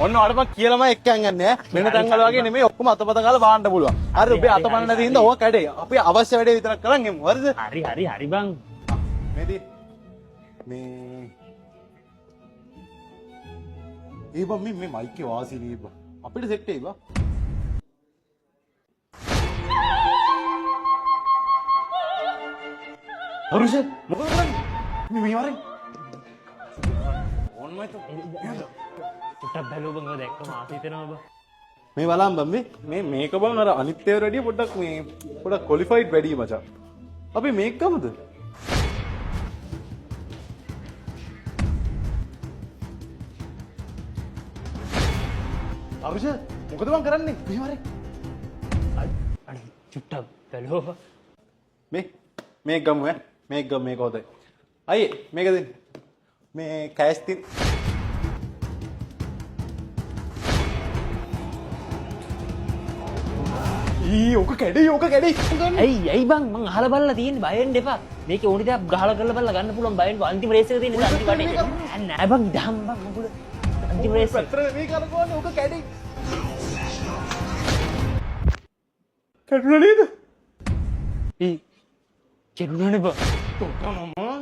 ඔන්න ඔයාලට මම කියලාම එක්කන් යන්නේ වෙන තැන්වල වගේ නෙමෙයි ඔක්කොම අතපත ගාලා බාන්න පුළුවන්. හරි ඔබේ අතපන්න නැති හින්දා ඕක කැඩේ. අපි අවශ්‍ය වැඩේ විතරක් කරන් එමු. හරිද? හරි බං. මේදී මේ ඒ බම් මේ මයික් එක වාසි නේ බම්. අපිට සෙට් වෙයි බම්. අරුෂ මොකද කරන්නේ? මේ වරෙන් ඕන් මයිත් පුටක් බැලුව බං ඔය දැක්කම ආසී වෙනවා බං. මේ බලන්න බම් මේ මේක බම් අර අනිත් ඒවා වැඩිය පොඩ්ඩක් ක්වොලිෆයිඩ් වැඩි මචං. අපි මේක ගමුද? අරුෂ මොකද බං කරන්නේ? මේ වරෙන් අනේ චුට්ටක් බැලුව බං. මේක ගමු ඈ. මේක ගමු මේක හොදයි. අයියේ මේක දෙන්න. මේ කෑස් තින් ඕක කැඩේ ඇයි බං මං අහලා බලලා තියෙන්නේ බය වෙන්න එපා. මේකේ ඕනි දෙයක් ගහලා කරලා බලලා ගන්න පුළුවන් බය වෙන්න. අන්තිම රේස් එක තියෙන්නේ අන්තිම වටේ. නෑ බං ඉදහම් බං මොකද අන්තිම රේස් එක. පැත්තට මේ කරකවන්නේ ඕක කැඩේ. කැඩුණා නේද? කෙරුණානේ බං. තොට්ටා මම